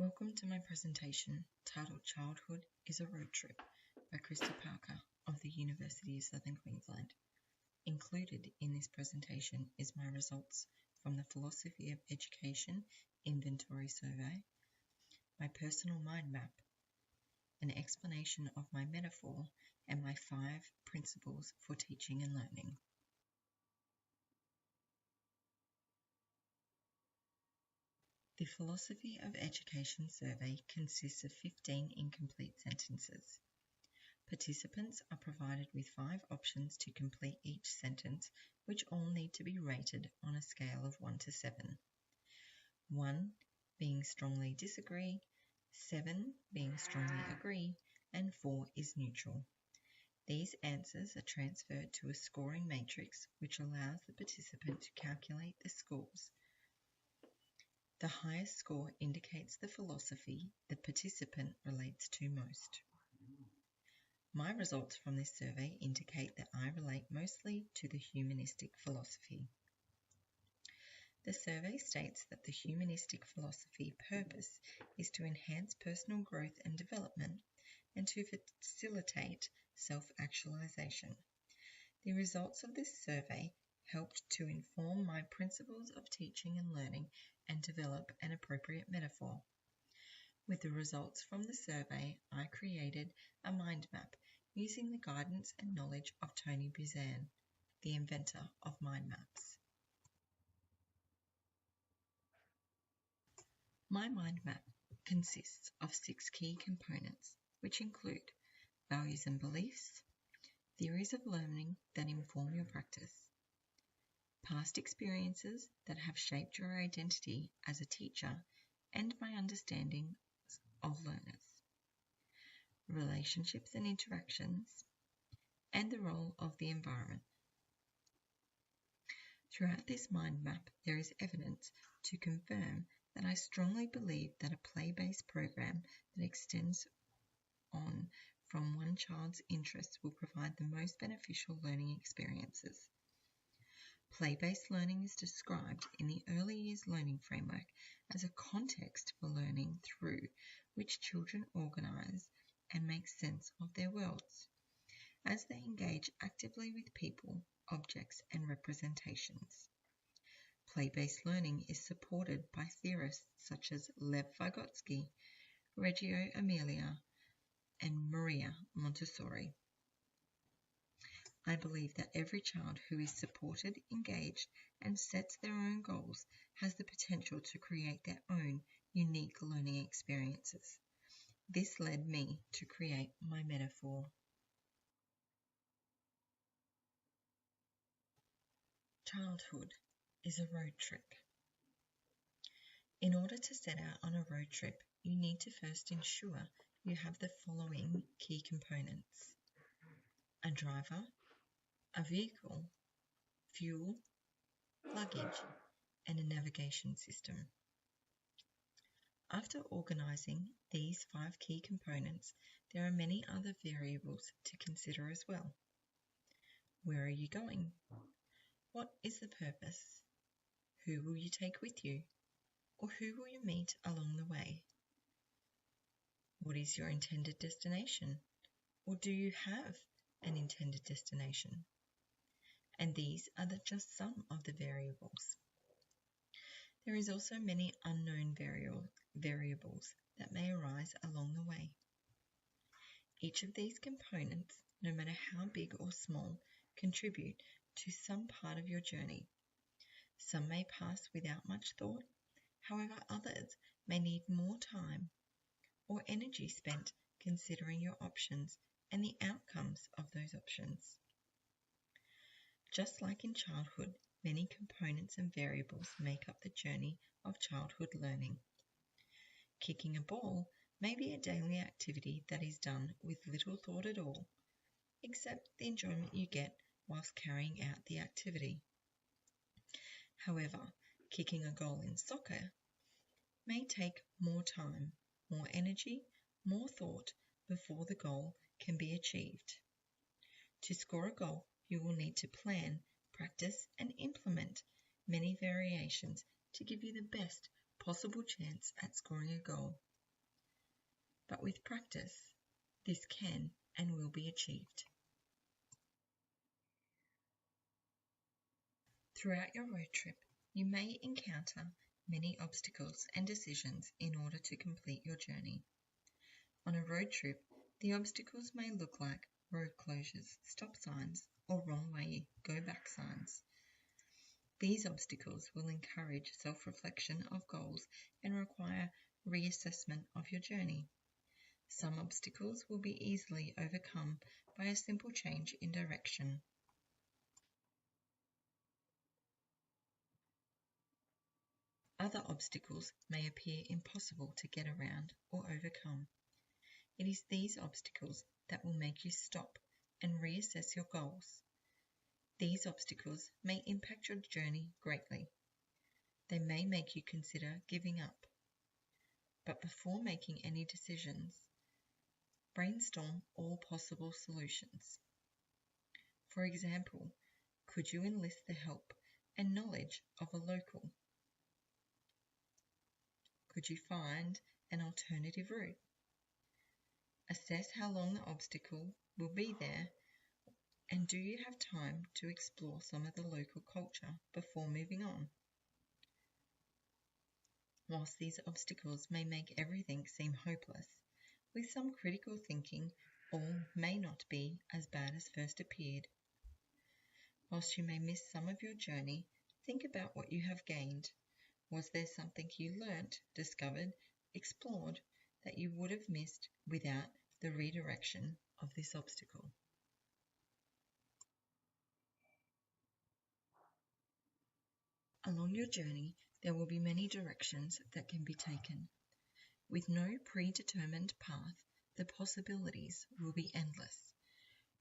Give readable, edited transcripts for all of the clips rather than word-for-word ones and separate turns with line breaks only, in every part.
Welcome to my presentation titled Childhood is a Road Trip by Kristy of the University of Southern Queensland. Included in this presentation is my results from the Philosophy of Education Inventory Survey, my personal mind map, an explanation of my metaphor, and my 5 principles for teaching and learning. The Philosophy of Education survey consists of 15 incomplete sentences. Participants are provided with 5 options to complete each sentence, which all need to be rated on a scale of 1 to 7. 1 being strongly disagree, 7 being strongly agree, and 4 is neutral. These answers are transferred to a scoring matrix which allows the participant to calculate the scores. The highest score indicates the philosophy the participant relates to most. My results from this survey indicate that I relate mostly to the humanistic philosophy. The survey states that the humanistic philosophy purpose is to enhance personal growth and development and to facilitate self-actualization. The results of this survey helped to inform my principles of teaching and learning and develop an appropriate metaphor. With the results from the survey, I created a mind map using the guidance and knowledge of Tony Buzan, the inventor of mind maps. My mind map consists of 6 key components, which include values and beliefs, theories of learning that inform your practice, past experiences that have shaped your identity as a teacher and my understanding of learners, relationships and interactions, and the role of the environment. Throughout this mind map, there is evidence to confirm that I strongly believe that a play-based program that extends on from one child's interests will provide the most beneficial learning experiences. Play-based learning is described in the Early Years Learning Framework as a context for learning through which children organise and make sense of their worlds, as they engage actively with people, objects, and representations. Play-based learning is supported by theorists such as Lev Vygotsky, Reggio Emilia, and Maria Montessori. I believe that every child who is supported, engaged, and sets their own goals has the potential to create their own unique learning experiences. This led me to create my metaphor. Childhood is a road trip. In order to set out on a road trip, you need to first ensure you have the following key components: a driver, a vehicle, fuel, luggage, and a navigation system. After organising these 5 key components, there are many other variables to consider as well. Where are you going? What is the purpose? Who will you take with you? Or who will you meet along the way? What is your intended destination? Or do you have an intended destination? And these are just some of the variables. There is also many unknown variables that may arise along the way. Each of these components, no matter how big or small, contribute to some part of your journey. Some may pass without much thought, however others may need more time or energy spent considering your options and the outcomes of those options. Just like in childhood, many components and variables make up the journey of childhood learning. Kicking a ball may be a daily activity that is done with little thought at all, except the enjoyment you get whilst carrying out the activity. However, kicking a goal in soccer may take more time, more energy, more thought before the goal can be achieved. To score a goal, you will need to plan, practice, and implement many variations to give you the best possible chance at scoring a goal. but with practice, this can and will be achieved. Throughout your road trip, you may encounter many obstacles and decisions in order to complete your journey. On a road trip, the obstacles may look like road closures, stop signs, or wrong way, go back signs. These obstacles will encourage self-reflection of goals and require reassessment of your journey. Some obstacles will be easily overcome by a simple change in direction. Other obstacles may appear impossible to get around or overcome. It is these obstacles that will make you stop and reassess your goals. These obstacles may impact your journey greatly. They may make you consider giving up. But before making any decisions, brainstorm all possible solutions. For example, could you enlist the help and knowledge of a local? Could you find an alternative route? Assess how long the obstacle will be there, and do you have time to explore some of the local culture before moving on? Whilst these obstacles may make everything seem hopeless, with some critical thinking, all may not be as bad as first appeared. Whilst you may miss some of your journey, think about what you have gained. Was there something you learnt, discovered, explored that you would have missed without the redirection of this obstacle? Along your journey, there will be many directions that can be taken. With no predetermined path, the possibilities will be endless.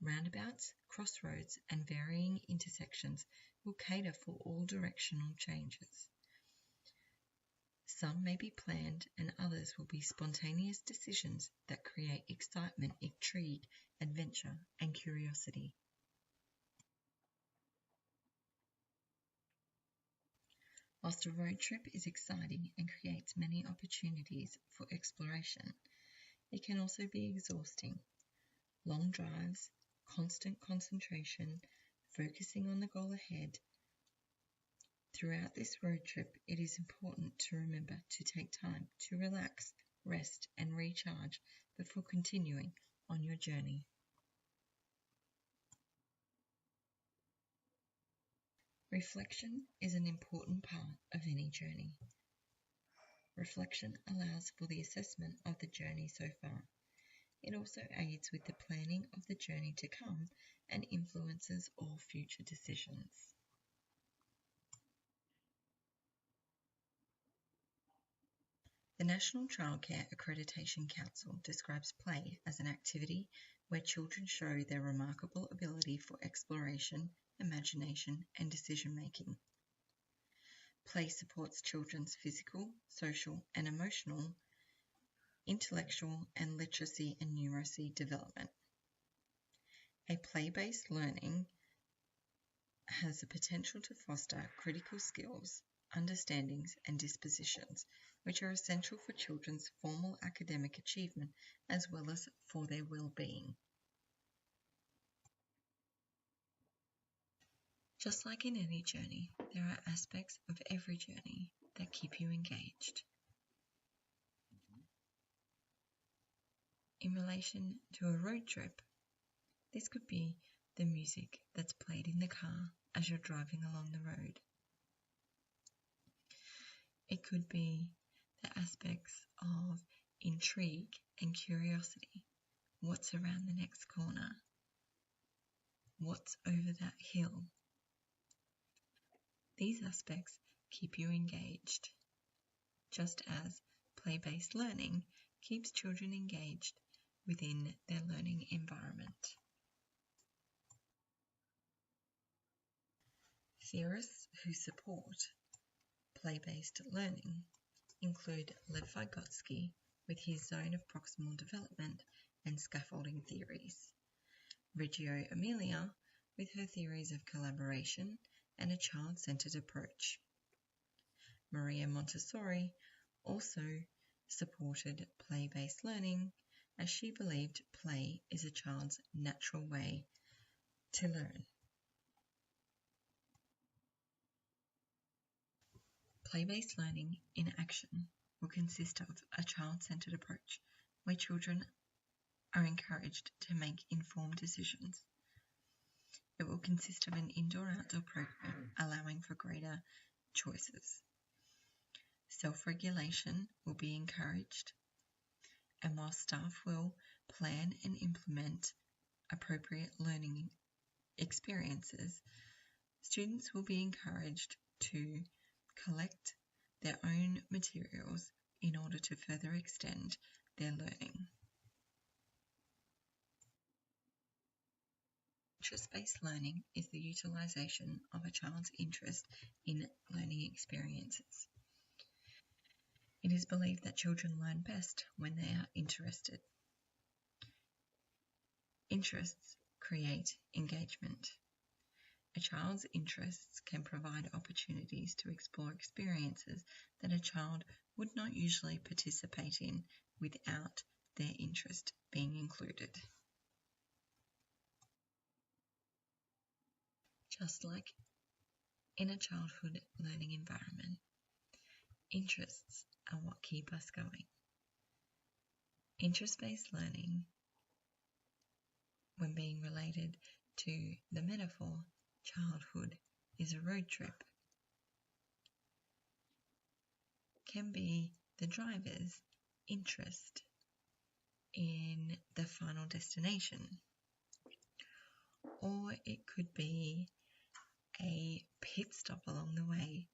Roundabouts, crossroads, and varying intersections will cater for all directional changes. Some may be planned and others will be spontaneous decisions that create excitement, intrigue, adventure, and curiosity. Whilst a road trip is exciting and creates many opportunities for exploration, it can also be exhausting. Long drives, constant concentration, focusing on the goal ahead. Throughout this road trip, it is important to remember to take time to relax, rest, and recharge before continuing on your journey. Reflection is an important part of any journey. Reflection allows for the assessment of the journey so far. It also aids with the planning of the journey to come and influences all future decisions. The National Childcare Accreditation Council describes play as an activity where children show their remarkable ability for exploration, imagination, and decision-making. Play supports children's physical, social, and emotional, intellectual, and literacy and numeracy development. A play-based learning has the potential to foster critical skills, understandings, and dispositions, which are essential for children's formal academic achievement as well as for their well-being. Just like in any journey, there are aspects of every journey that keep you engaged. In relation to a road trip, this could be the music that's played in the car as you're driving along the road. It could be the aspects of intrigue and curiosity. What's around the next corner? What's over that hill? These aspects keep you engaged, just as play-based learning keeps children engaged within their learning environment. Theorists who support play-based learning include Lev Vygotsky with his zone of proximal development and scaffolding theories, Reggio Emilia with her theories of collaboration and a child-centered approach, Maria Montessori also supported play-based learning, as she believed play is a child's natural way to learn. Play-based learning in action will consist of a child-centered approach where children are encouraged to make informed decisions. It will consist of an indoor-outdoor program allowing for greater choices. Self-regulation will be encouraged, and while staff will plan and implement appropriate learning experiences, students will be encouraged to collect their own materials in order to further extend their learning. Interest-based learning is the utilization of a child's interest in learning experiences. It is believed that children learn best when they are interested. Interests create engagement. A child's interests can provide opportunities to explore experiences that a child would not usually participate in without their interest being included. Just like in a childhood learning environment, interests are what keep us going. Interest-based learning, when being related to the metaphor childhood is a road trip, can be the driver's interest in the final destination, or it could be a pit stop along the way,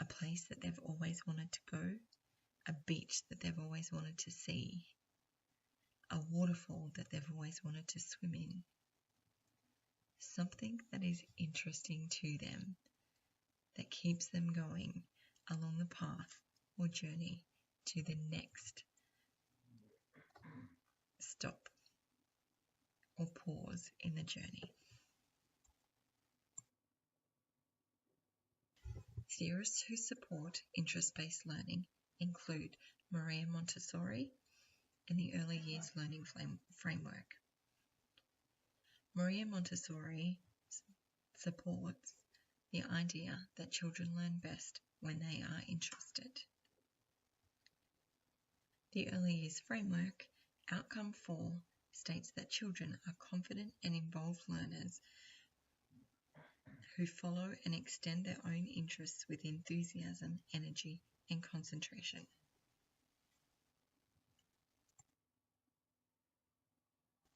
a place that they've always wanted to go, a beach that they've always wanted to see, a waterfall that they've always wanted to swim in. Something that is interesting to them, that keeps them going along the path or journey to the next stop or pause in the journey. Theorists who support interest-based learning include Maria Montessori and the Early Years Learning Framework. Maria Montessori supports the idea that children learn best when they are interested. The Early Years Framework, Outcome 4, states that children are confident and involved learners who follow and extend their own interests with enthusiasm, energy, and concentration.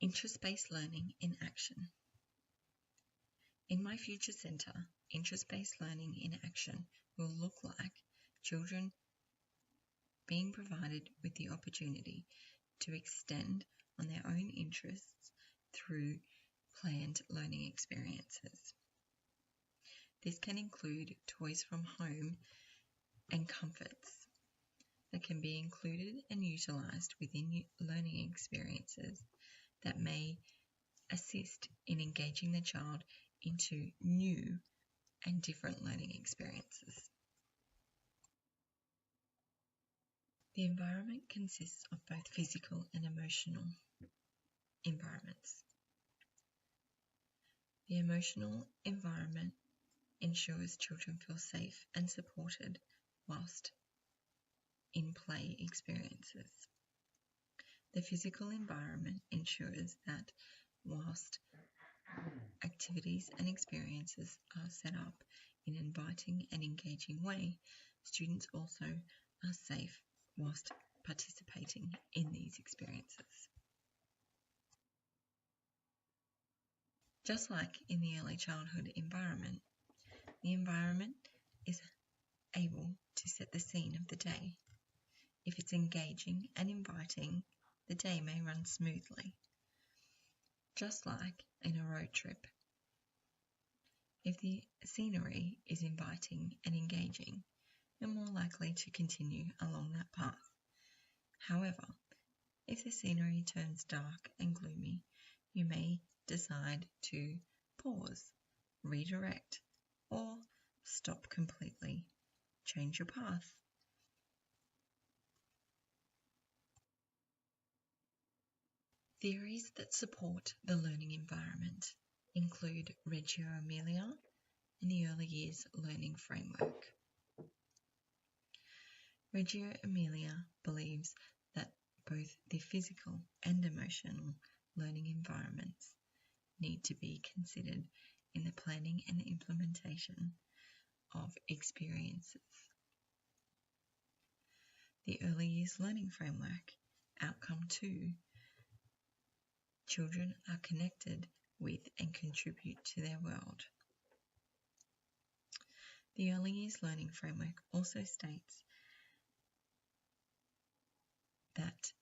Interest-based learning in action. In my future centre, interest-based learning in action will look like children being provided with the opportunity to extend on their own interests through planned learning experiences. This can include toys from home and comforts that can be included and utilised within learning experiences that may assist in engaging the child into new and different learning experiences. The environment consists of both physical and emotional environments. The emotional environment ensures children feel safe and supported whilst in play experiences. The physical environment ensures that whilst activities and experiences are set up in an inviting and engaging way, students also are safe whilst participating in these experiences. Just like in the early childhood environment, the environment is able to set the scene of the day. If it's engaging and inviting, the day may run smoothly. Just like in a road trip, if the scenery is inviting and engaging, you're more likely to continue along that path. However, if the scenery turns dark and gloomy, you may decide to pause, redirect, or stop completely, change your path. Theories that support the learning environment include Reggio Emilia and the Early Years Learning Framework. Reggio Emilia believes that both the physical and emotional learning environments need to be considered in the planning and implementation of experiences. The Early Years Learning Framework, Outcome 2, children are connected with and contribute to their world. The Early Years Learning Framework also states that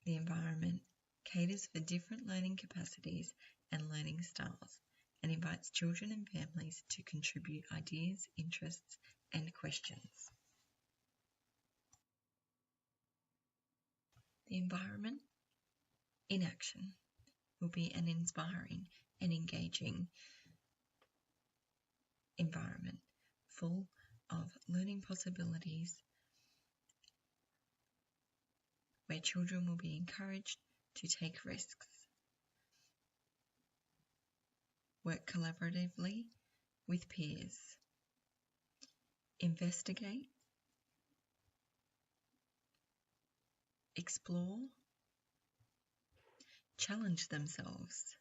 the environment caters for different learning capacities and learning styles and invites children and families to contribute ideas, interests, and questions. The environment in action will be an inspiring and engaging environment full of learning possibilities where children will be encouraged to take risks, work collaboratively with peers, investigate, explore, challenge themselves,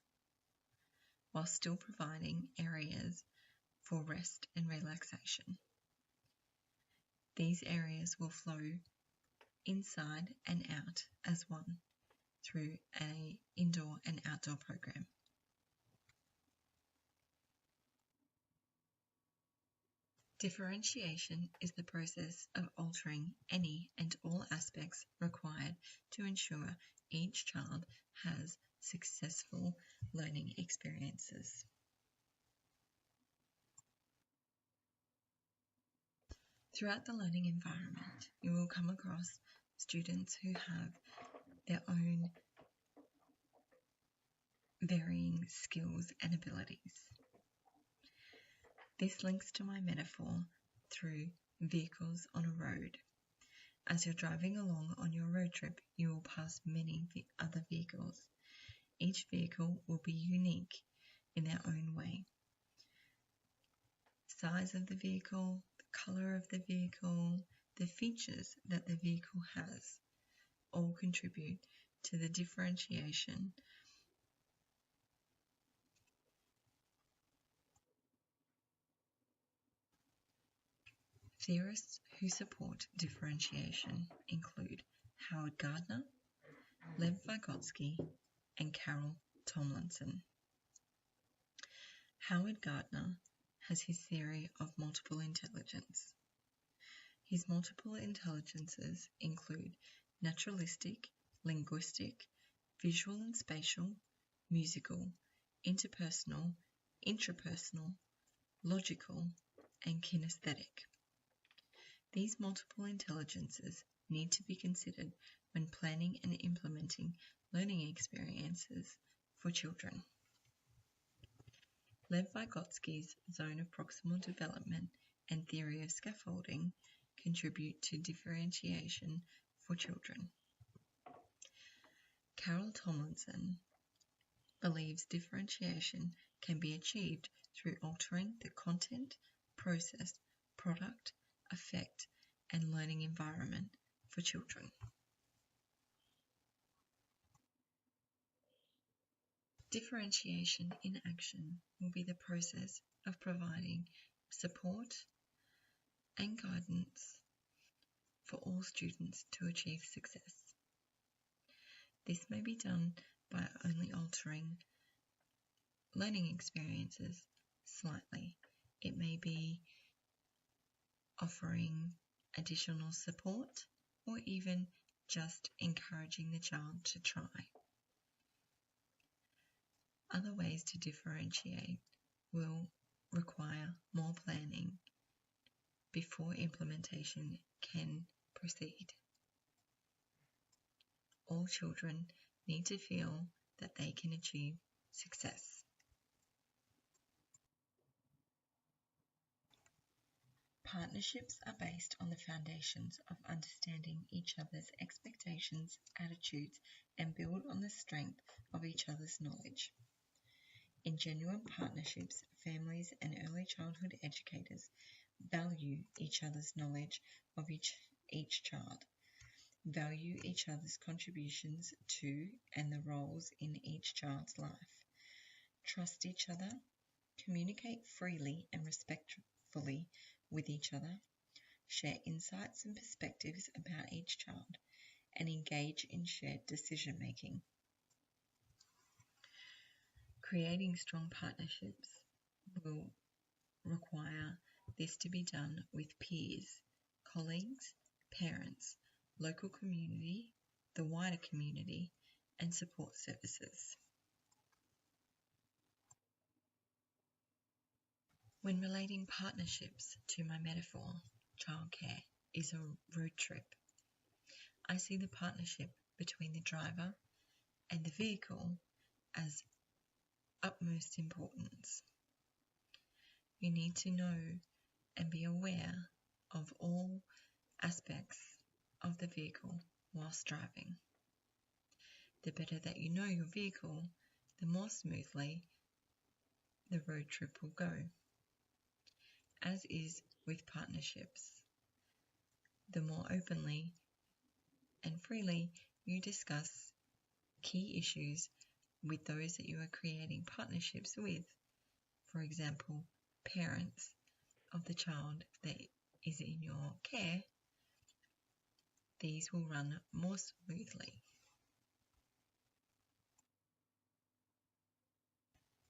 while still providing areas for rest and relaxation. These areas will flow inside and out as one through an indoor and outdoor program. Differentiation is the process of altering any and all aspects required to ensure each child has successful learning experiences. Throughout the learning environment, you will come across students who have their own varying skills and abilities. This links to my metaphor through vehicles on a road. As you're driving along on your road trip, you will pass many other vehicles. Each vehicle will be unique in their own way. Size of the vehicle, the color of the vehicle, the features that the vehicle has all contribute to the differentiation Theorists who support differentiation include Howard Gardner, Lev Vygotsky, and Carol Tomlinson. Howard Gardner has his theory of multiple intelligence. His multiple intelligences include naturalistic, linguistic, visual and spatial, musical, interpersonal, intrapersonal, logical, and kinesthetic. These multiple intelligences need to be considered when planning and implementing learning experiences for children. Lev Vygotsky's zone of proximal development and theory of scaffolding contribute to differentiation for children. Carol Tomlinson believes differentiation can be achieved through altering the content, process, product, effect, and learning environment for children. Differentiation in action will be the process of providing support and guidance for all students to achieve success. This may be done by only altering learning experiences slightly. It may be offering additional support or even just encouraging the child to try. Other ways to differentiate will require more planning before implementation can proceed. All children need to feel that they can achieve success. Partnerships are based on the foundations of understanding each other's expectations, attitudes, and build on the strength of each other's knowledge. In genuine partnerships, families and early childhood educators value each other's knowledge of each child, value each other's contributions to and the roles in each child's life, trust each other, communicate freely and respectfully with each other, share insights and perspectives about each child, and engage in shared decision-making. Creating strong partnerships will require this to be done with peers, colleagues, parents, local community, the wider community, and support services. When relating partnerships to my metaphor, childcare is a road trip. I see the partnership between the driver and the vehicle as utmost importance. You need to know and be aware of all aspects of the vehicle whilst driving. The better that you know your vehicle, the more smoothly the road trip will go. As is with partnerships, the more openly and freely you discuss key issues with those that you are creating partnerships with, for example, parents of the child that is in your care, these will run more smoothly.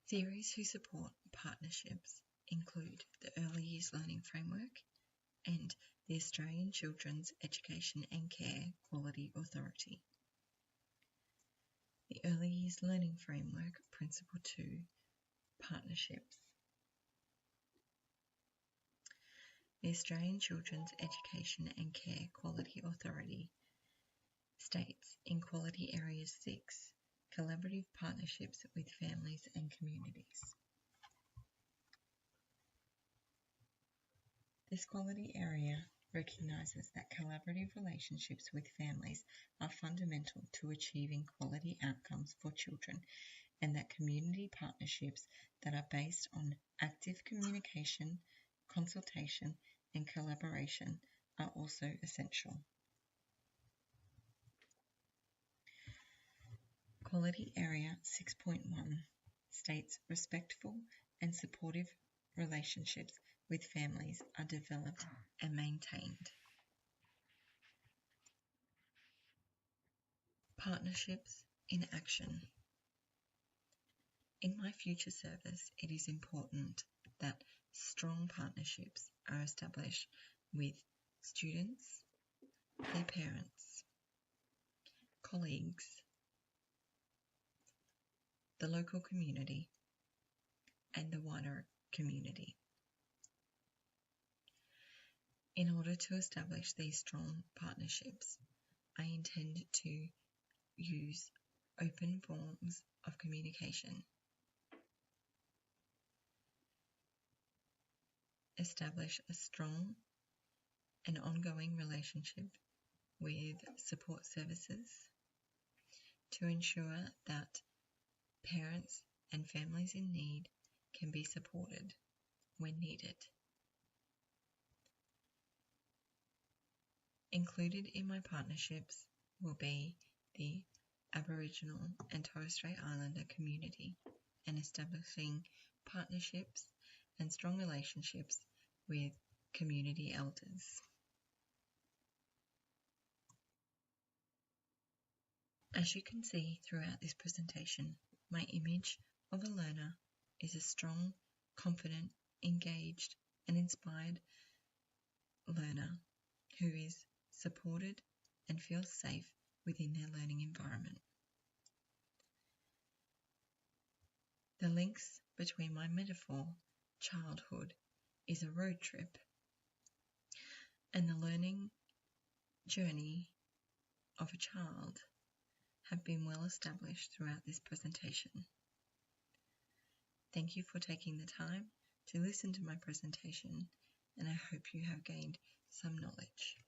Theories who support partnerships include the Early Years Learning Framework and the Australian Children's Education and Care Quality Authority. The Early Years Learning Framework, Principle 2, Partnerships. The Australian Children's Education and Care Quality Authority states in Quality Area 6, collaborative partnerships with families and communities. This quality area recognises that collaborative relationships with families are fundamental to achieving quality outcomes for children, and that community partnerships that are based on active communication, consultation, and collaboration are also essential. Quality Area 6.1 states respectful and supportive relationships with families are developed and maintained. Partnerships in action. In my future service, it is important that strong partnerships are established with students, their parents, colleagues, the local community, and the wider community. In order to establish these strong partnerships, I intend to use open forms of communication, establish a strong and ongoing relationship with support services to ensure that parents and families in need can be supported when needed. Included in my partnerships will be the Aboriginal and Torres Strait Islander community and establishing partnerships and strong relationships with community elders. As you can see throughout this presentation, my image of a learner is a strong, confident, engaged, and inspired learner who is supported and feels safe within their learning environment. The links between my metaphor, childhood, is a road trip, and the learning journey of a child have been well established throughout this presentation. Thank you for taking the time to listen to my presentation and I hope you have gained some knowledge.